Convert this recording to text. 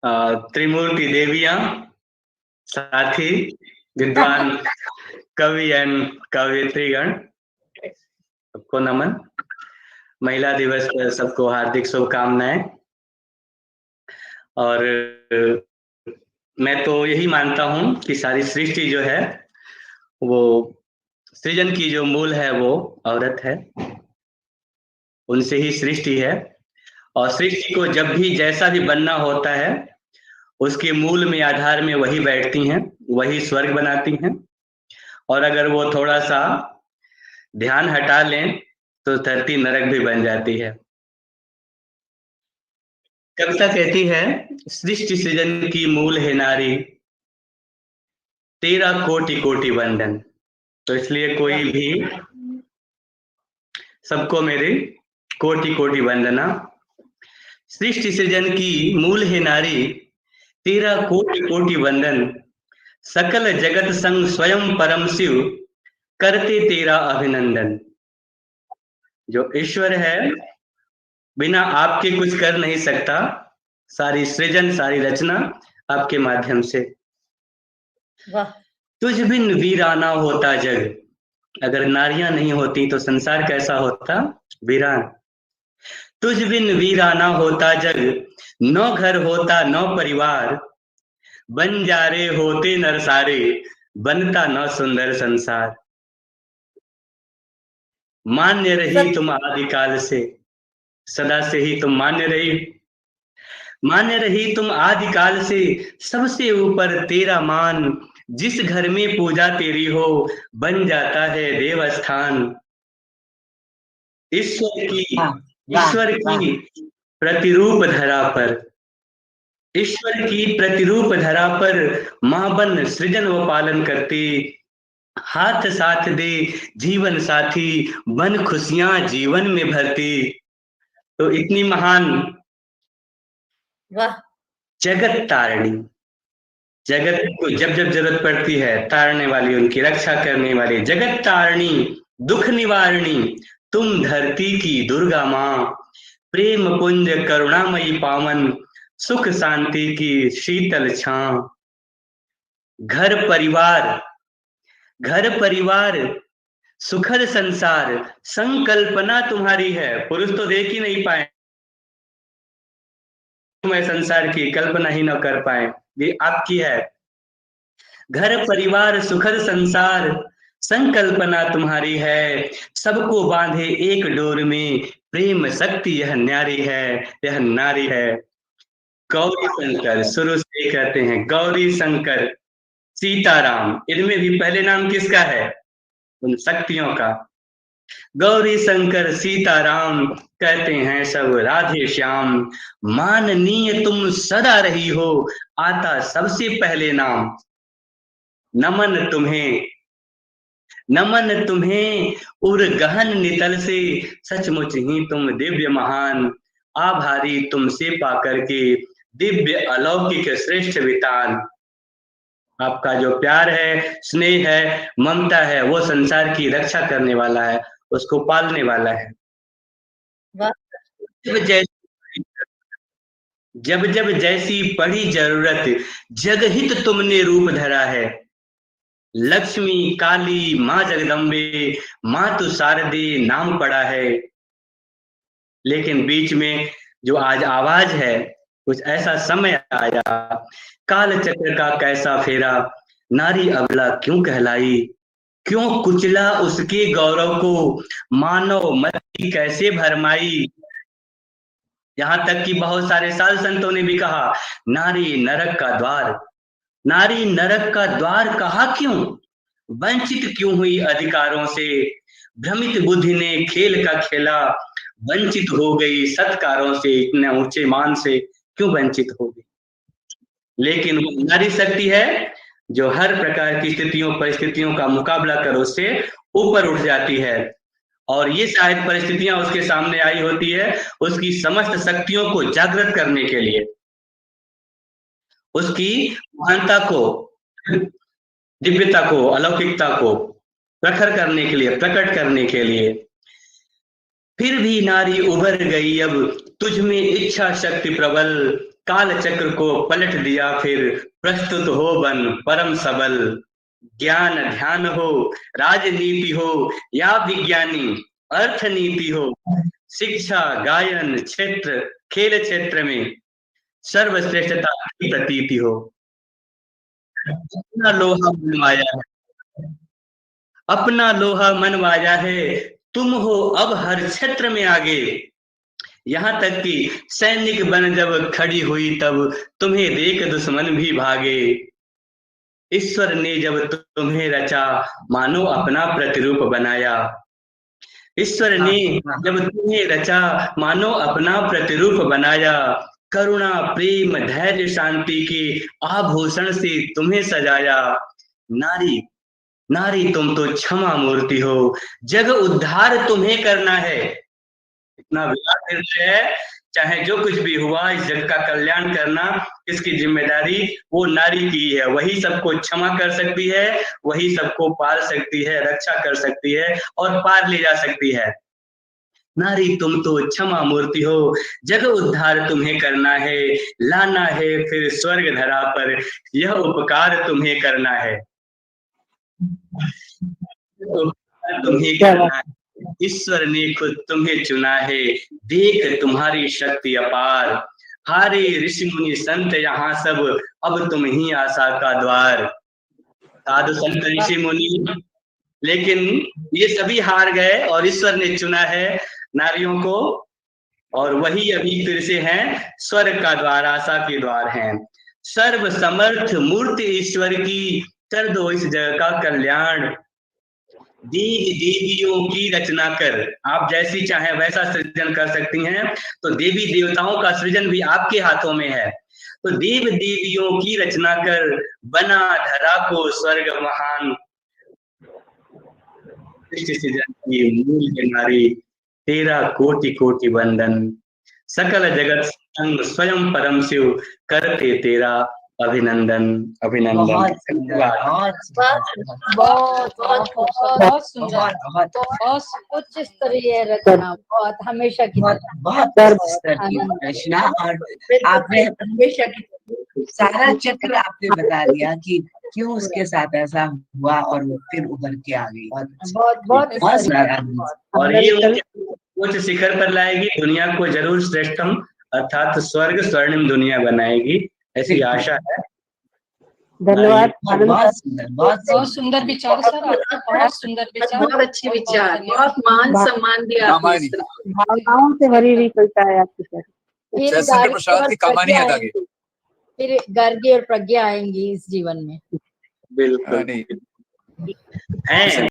त्रिमूर्ति देवियां, साथी, विद्वान कवि एंड कवयित्रीगण, सबको नमन। महिला दिवस पर सबको हार्दिक शुभकामनाएं। और मैं तो यही मानता हूं कि सारी सृष्टि जो है वो सृजन की जो मूल है वो औरत है, उनसे ही सृष्टि है। और सृष्टि को जब भी जैसा भी बनना होता है उसके मूल में आधार में वही बैठती हैं, वही स्वर्ग बनाती हैं। और अगर वो थोड़ा सा ध्यान हटा लें तो धरती नरक भी बन जाती है। कविता कहती है, सृष्टि सृजन की मूल है नारी, तेरा कोटि कोटि वंदन। तो इसलिए कोई भी, सबको मेरी कोटि कोटि वंदना। सृष्टि सृजन की मूल है नारी, तेरा कोटि कोटि वंदन। सकल जगत संग स्वयं परम शिव, करते तेरा अभिनंदन। जो ईश्वर है बिना आपके कुछ कर नहीं सकता, सारी सृजन सारी रचना आपके माध्यम से। वाह। तुझ बिन वीराना होता जग, अगर नारियां नहीं होती तो संसार कैसा होता, वीरान। तुझ बिन वीराना होता जग, नौ घर होता नौ परिवार। बंजारे होते नर सारे, बनता न सुंदर संसार। मान्य रही तुम आदिकाल से, सदा से ही तुम मान्य रही। मान्य रही तुम आदिकाल से, सबसे ऊपर तेरा मान। जिस घर में पूजा तेरी हो, बन जाता है देवस्थान। ईश्वर की प्रतिरूप धरा पर, ईश्वर की प्रतिरूप धरा पर मां बन सृजन व पालन करती। हाथ साथ दे जीवन साथी, बन खुशियां जीवन में भरती। तो इतनी महान, वाह, जगत तारणी, जगत को जब जब जरूरत पड़ती है तारने वाली, उनकी रक्षा करने वाली, जगत तारणी, दुख निवारणी, तुम धरती की दुर्गा मां। प्रेम पुंज करुणामयी पावन, सुख शांति की शीतल छां। घर परिवार, घर परिवार सुखद संसार, संकल्पना तुम्हारी है। पुरुष तो देख ही नहीं पाए, मैं संसार की कल्पना ही न कर पाए, ये आपकी है। घर परिवार सुखद संसार, संकल्पना तुम्हारी है। सबको बांधे एक डोर में, प्रेम शक्ति यह न्यारी है, यह नारी है। गौरी शंकर, शुरू से कहते हैं गौरी शंकर सीताराम, इनमें भी पहले नाम किसका है, उन शक्तियों का। गौरी शंकर सीताराम, कहते हैं सब राधे श्याम। माननीय तुम सदा रही हो, आता सबसे पहले नाम। नमन तुम्हें, नमन तुम्हें उर गहन नितल से, सचमुच ही तुम दिव्य महान। आभारी तुमसे पाकर के, दिव्य अलौकिक श्रेष्ठ वितान। आपका जो प्यार है, स्नेह है, ममता है, वो संसार की रक्षा करने वाला है, उसको पालने वाला है। जब जब जैसी पड़ी जरूरत, जगहित तुमने रूप धरा है। लक्ष्मी काली माँ जगदम्बे, मातु शारदे नाम पड़ा है। लेकिन बीच में जो आज आवाज है, कुछ ऐसा समय आया, काल चक्र का कैसा फेरा, नारी अबला क्यों कहलाई। क्यों कुचला उसके गौरव को, मानव मति कैसे भरमाई। यहां तक कि बहुत सारे साधु संतों ने भी कहा, नारी नरक का द्वार, नारी नरक का द्वार कहा क्यों, वंचित क्यों हुई अधिकारों से। भ्रमित बुद्धि ने खेल का खेला, वंचित हो गई सत्कारों से। इतने ऊंचे मान से क्यों वंचित हो गई। लेकिन वो नारी शक्ति है जो हर प्रकार की स्थितियों परिस्थितियों का मुकाबला कर उससे ऊपर उठ जाती है। और ये शायद परिस्थितियां उसके सामने आई होती है उसकी समस्त शक्तियों को जागृत करने के लिए, उसकी महानता को, दिव्यता को, अलौकिकता को प्रखर करने के लिए, प्रकट करने के लिए। फिर भी नारी उभर गई अब, तुझ में इच्छा शक्ति प्रबल। काल चक्र को पलट दिया फिर, प्रस्तुत हो बन परम सबल। ज्ञान ध्यान हो, राजनीति हो या विज्ञानी अर्थनीति हो, शिक्षा गायन क्षेत्र खेल क्षेत्र में सर्वश्रेष्ठता की प्रतीति हो। अपना लोहा मनवाया है, अपना लोहा मनवाया है, तुम हो अब हर क्षेत्र में आगे। यहाँ तक कि सैनिक बन जब खड़ी हुई तब तुम्हें देख दुश्मन भी भागे। ईश्वर ने जब तुम्हें रचा मानो अपना प्रतिरूप बनाया। ईश्वर ने जब तुम्हें रचा मानो अपना प्रतिरूप बनाया। करुणा प्रेम धैर्य शांति के आभूषण से तुम्हें सजाया। नारी नारी तुम तो क्षमा मूर्ति हो, जग उद्धार तुम्हें करना है। इतना विराट हृदय है, चाहे जो कुछ भी हुआ इस जग का कल्याण करना इसकी जिम्मेदारी वो नारी की है। वही सबको क्षमा कर सकती है, वही सबको पाल सकती है, रक्षा कर सकती है और पार ले जा सकती है। नारी तुम तो क्षमा मूर्ति हो, जग उद्धार तुम्हें करना है। लाना है फिर स्वर्ग धरा पर, यह उपकार तुम्हें करना है। तुम्हें करना है, ईश्वर ने खुद तुम्हें चुना है, देख तुम्हारी शक्ति अपार। हारे ऋषि मुनि संत यहाँ सब, अब तुम ही आशा का द्वार। साधु संत ऋषि मुनि, लेकिन ये सभी हार गए और ईश्वर ने चुना है नारियों को, और वही अभी फिर से हैं स्वर्ग का द्वार, आशा के द्वार हैं। सर्व समर्थ मूर्ति ईश्वर की, कर दो इस जगत का कल्याण। देवी देवियों की रचना कर, आप जैसी चाहे वैसा सृजन कर सकती हैं, तो देवी देवताओं का सृजन भी आपके हाथों में है। तो देव देवियों की रचना कर, बना धरा को स्वर्ग महान। सृष्टि सृजन की मूल के नारी, तेरा कोटि कोटि वंदन। सकल जगत संग स्वयं परम शिव, करते तेरा अभिनंदन अभिनंदन। बहुत सुंदर, बहुत उच्च स्तरीय रचना, बहुत हमेशा की बहुत स्तर की रचना। और आपने हमेशा की सारा चक्र आपने बता दिया कि क्यों उसके साथ ऐसा हुआ और वो फिर उभर के आ गई। और ये उच्च शिखर पर लाएगी, दुनिया को जरूर श्रेष्ठम अर्थात स्वर्ग स्वर्णिम दुनिया बनाएगी, ऐसी आशा है। धन्यवाद। बहुत सुंदर विचार सर, आपके बहुत सुंदर विचार, बहुत अच्छे विचार, बहुत मान सम्मान दिया आपने। भावनाओं से भरी हुई कविता है आपकी सर। फिर प्रसाद की कहानी याद आ गई, फिर गर्गी और प्रज्ञा आएंगी इस जीवन में। बिल्कुल है।